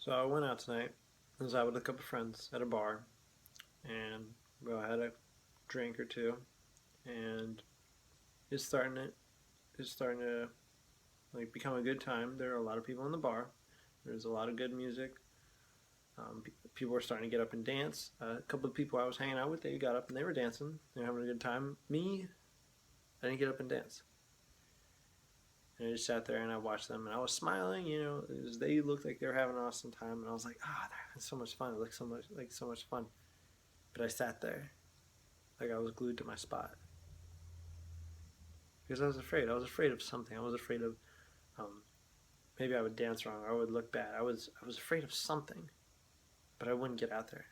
So I went out tonight. I was out with a couple of friends at a bar, and I had a drink or two, and it's starting to it's starting to like become a good time. There are a lot of people in the bar. There's a lot of good music. People were starting to get up and dance. A couple of people I was hanging out with, they got up and they were dancing. They were having a good time. Me, I didn't get up and dance. And I just sat there and I watched them, and I was smiling. As they looked like they were having an awesome time, and I was like, they're having so much fun. It looked so much fun. But I sat there like I was glued to my spot because I was afraid. I was afraid of something. I was afraid of um, maybe I would dance wrong or I would look bad. I was afraid of something, but I wouldn't get out there.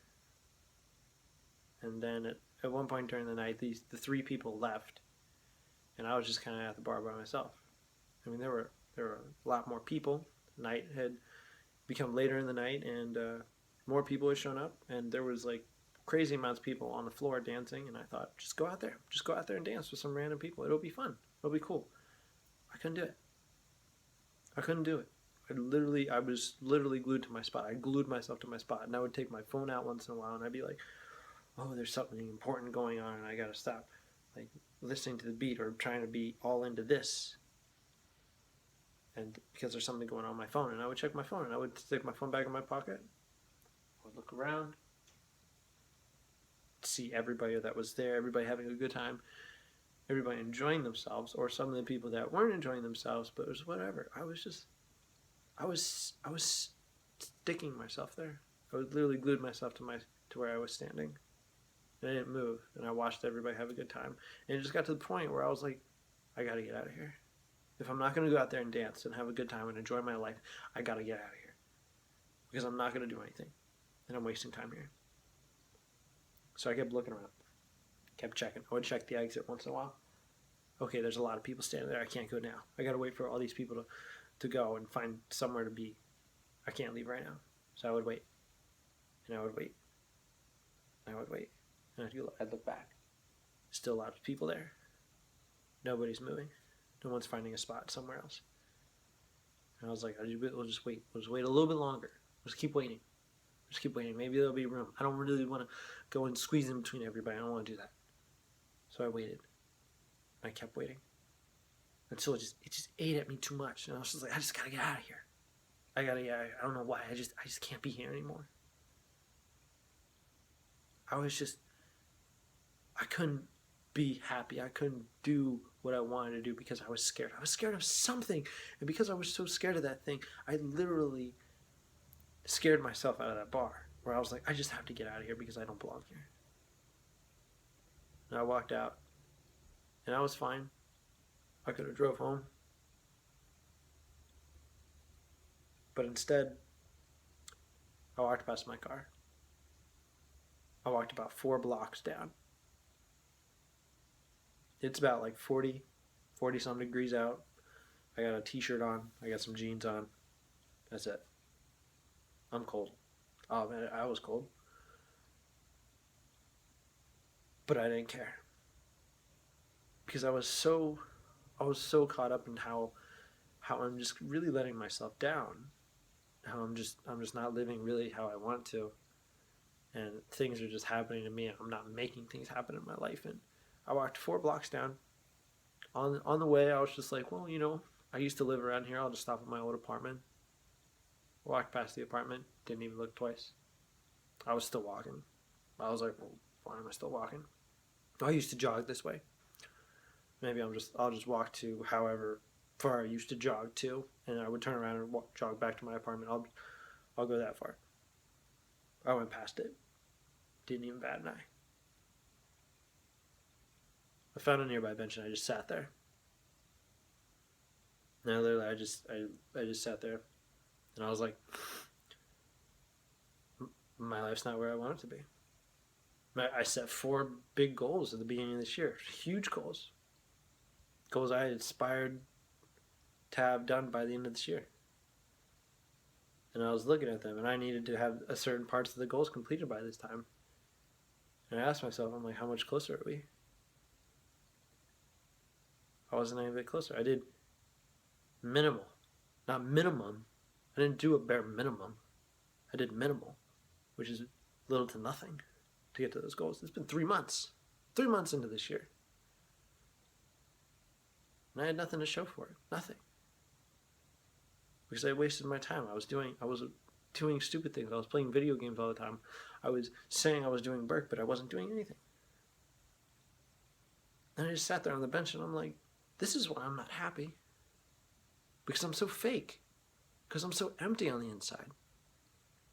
And then at one point during the night, the three people left, and I was just kind of at the bar by myself. I mean, there were a lot more people. The night had become later in the night, and more people had shown up, and there was like crazy amounts of people on the floor dancing. And I thought, just go out there and dance with some random people. It'll be fun. It'll be cool. I couldn't do it. I couldn't do it. I was literally glued to my spot. I glued myself to my spot, and I would take my phone out once in a while, and I'd be like, "Oh, there's something important going on, and I gotta stop, like listening to the beat or trying to be all into this." And because there's something going on my phone, and I would check my phone, and I would stick my phone back in my pocket. I would look around, see everybody that was there, everybody having a good time, everybody enjoying themselves, or some of the people that weren't enjoying themselves, but it was whatever. I was sticking myself there. I was literally glued myself to where I was standing, and I didn't move, and I watched everybody have a good time, and it just got to the point where I was like, I gotta get out of here. If I'm not gonna go out there and dance and have a good time and enjoy my life, I gotta get out of here because I'm not gonna do anything, and I'm wasting time here. So I kept looking around, kept checking. I would check the exit once in a while. Okay, there's a lot of people standing there. I can't go now. I gotta wait for all these people to go and find somewhere to be. I can't leave right now. So I would wait, and I would wait, and I would wait, and I'd look back. Still a lot of people there. Nobody's moving. No one's finding a spot somewhere else. And I was like, we'll just wait. We'll just wait a little bit longer. Just keep waiting. Just keep waiting. Maybe there'll be room. I don't really want to go and squeeze in between everybody. I don't want to do that. So I waited. I kept waiting until it just ate at me too much. And I was just like, I just gotta get out of here. I don't know why. I just can't be here anymore. I couldn't be happy. I couldn't do what I wanted to do because I was scared. I was scared of something. And because I was so scared of that thing, I literally scared myself out of that bar where I was like, I just have to get out of here because I don't belong here. And I walked out, and I was fine. I could have drove home. But instead, I walked past my car. I walked about 4 blocks down. It's about like 40 some degrees out. I got a t-shirt on. I got some jeans on. That's it. I'm cold. Oh man, I was cold. But I didn't care. Because I was so caught up in how I'm just really letting myself down. How I'm just not living really how I want to. And things are just happening to me, and I'm not making things happen in my life. And I walked 4 blocks down. On the way, I was just like, well, I used to live around here. I'll just stop at my old apartment. Walked past the apartment. Didn't even look twice. I was still walking. I was like, well, why am I still walking? I used to jog this way. Maybe I'll just walk to however far I used to jog to, and I would turn around and jog back to my apartment. I'll go that far. I went past it. Didn't even bat an eye. I found a nearby bench and I just sat there. Now literally, I just sat there, and I was like, my life's not where I want it to be. I set 4 big goals at the beginning of this year, huge goals I aspired to have done by the end of this year. And I was looking at them, and I needed to have a certain parts of the goals completed by this time. And I asked myself, I'm like, how much closer are we? I wasn't any bit closer. I did minimal, not minimum. I didn't do a bare minimum. I did minimal, which is little to nothing to get to those goals. It's been 3 months. 3 months into this year. And I had nothing to show for it. Nothing. Because I wasted my time. I was doing stupid things. I was playing video games all the time. I was saying I was doing work, but I wasn't doing anything. And I just sat there on the bench and I'm like, this is why I'm not happy. Because I'm so fake. Because I'm so empty on the inside.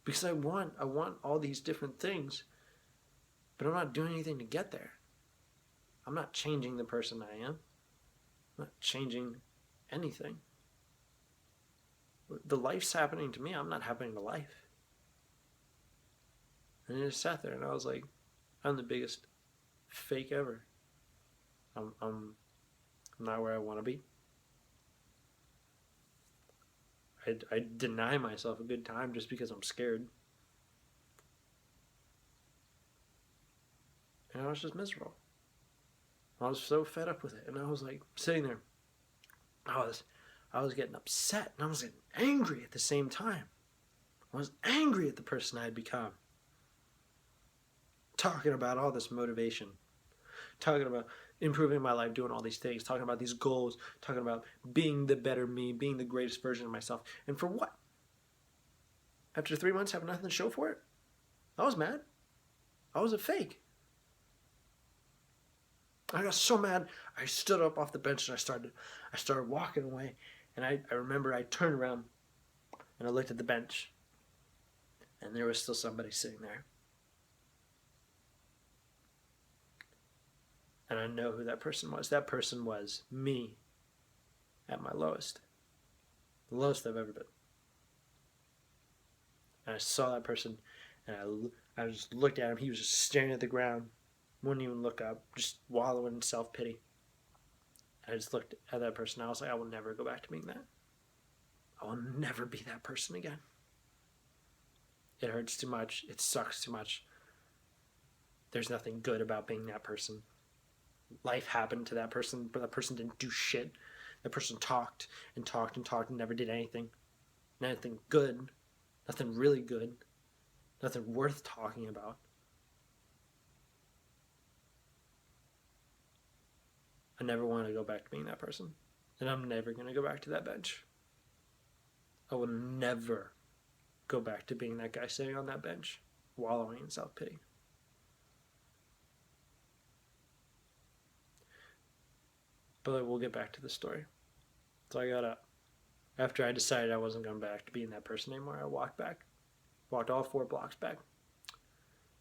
Because I want all these different things, but I'm not doing anything to get there. I'm not changing the person I am. I'm not changing anything. The life's happening to me. I'm not happening to life. And I just sat there and I was like, I'm the biggest fake ever. I'm not where I want to be. I deny myself a good time just because I'm scared. And I was just miserable. I was so fed up with it. And I was like sitting there. I was getting upset and I was getting angry at the same time. I was angry at the person I had become. Talking about all this motivation. Talking about improving my life, doing all these things. Talking about these goals. Talking about being the better me, being the greatest version of myself. And for what? After 3 months, having nothing to show for it? I was mad. I was a fake. I got so mad, I stood up off the bench and I started walking away. And I remember I turned around and I looked at the bench. And there was still somebody sitting there. And I know who that person was. That person was me at my lowest. The lowest I've ever been. And I saw that person and I just looked at him. He was just staring at the ground. Wouldn't even look up. Just wallowing in self-pity. I just looked at that person. I was like, I will never go back to being that. I will never be that person again. It hurts too much. It sucks too much. There's nothing good about being that person. Life happened to that person, but that person didn't do shit. That person talked and talked and talked and never did anything. Nothing good. Nothing really good. Nothing worth talking about. I never want to go back to being that person. And I'm never going to go back to that bench. I will never go back to being that guy sitting on that bench, wallowing in self-pity. But we'll get back to the story. So I got up. After I decided I wasn't going back to being that person anymore, I walked back. Walked all 4 blocks back.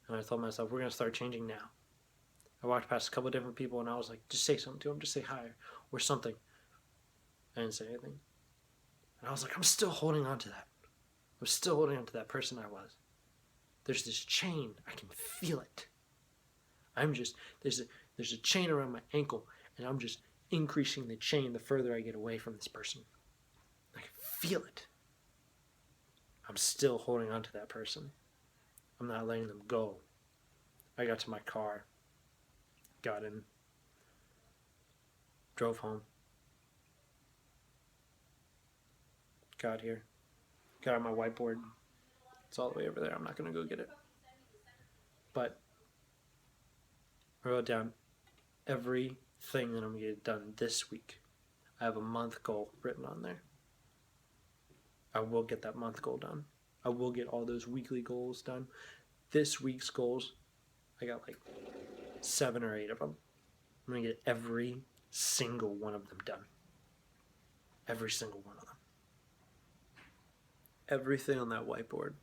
And I told myself, we're going to start changing now. I walked past a couple of different people and I was like, just say something to them. Just say hi or something. I didn't say anything. And I was like, I'm still holding on to that. I'm still holding on to that person I was. There's this chain. I can feel it. There's a chain around my ankle and I'm just increasing the chain the further I get away from this person. I can feel it. I'm still holding on to that person. I'm not letting them go. I got to my car. Got in. Drove home. Got here. Got on my whiteboard. It's all the way over there. I'm not going to go get it. But I wrote down everything that I'm going to get done this week. I have a month goal written on there. I will get that month goal done. I will get all those weekly goals done. This week's goals, I got like 7 or 8 of them. I'm going to get every single one of them done. Every single one of them. Everything on that whiteboard,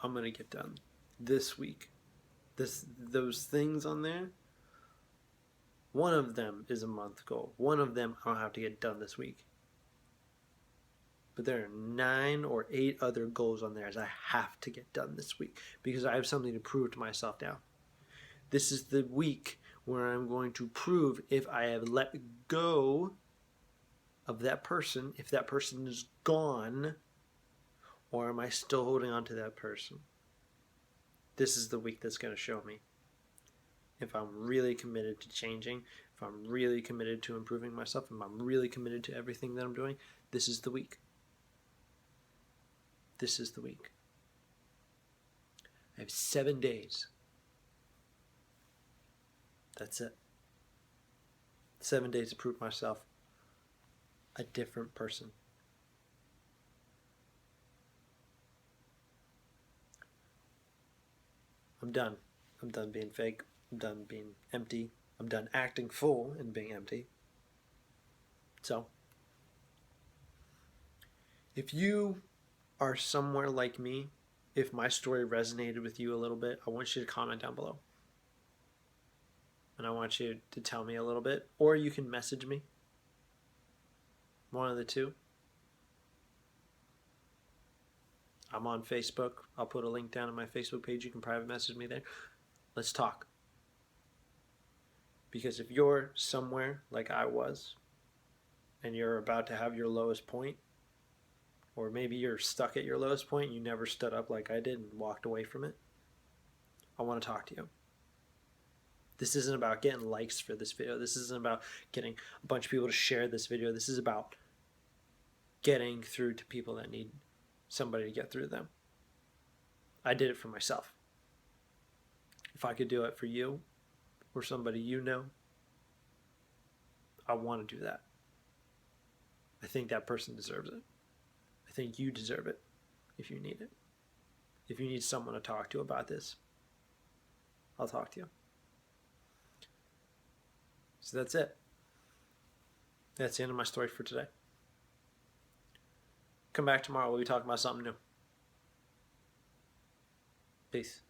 I'm going to get done this week. Those things on there, one of them is a month goal. One of them I'll have to get done this week. But there are 9 or 8 other goals on there as I have to get done this week because I have something to prove to myself now. This is the week where I'm going to prove if I have let go of that person, if that person is gone, or am I still holding on to that person? This is the week that's going to show me if I'm really committed to changing, if I'm really committed to improving myself, if I'm really committed to everything that I'm doing. This is the week. This is the week. I have 7 days. That's it. 7 days to prove myself a different person. I'm done. I'm done being fake. I'm done being empty. I'm done acting full and being empty. So, if you are somewhere like me, if my story resonated with you a little bit, I want you to comment down below. And I want you to tell me a little bit, or you can message me. One of the two. I'm on Facebook. I'll put a link down on my Facebook page. You can private message me there. Let's talk. Because if you're somewhere like I was, and you're about to have your lowest point, or maybe you're stuck at your lowest point, you never stood up like I did and walked away from it, I want to talk to you. This isn't about getting likes for this video. This isn't about getting a bunch of people to share this video. This is about getting through to people that need somebody to get through to them. I did it for myself. If I could do it for you or somebody you know, I want to do that. I think that person deserves it. I think you deserve it if you need it. If you need someone to talk to about this, I'll talk to you. So that's it. That's the end of my story for today. Come back tomorrow. We'll be talking about something new. Peace.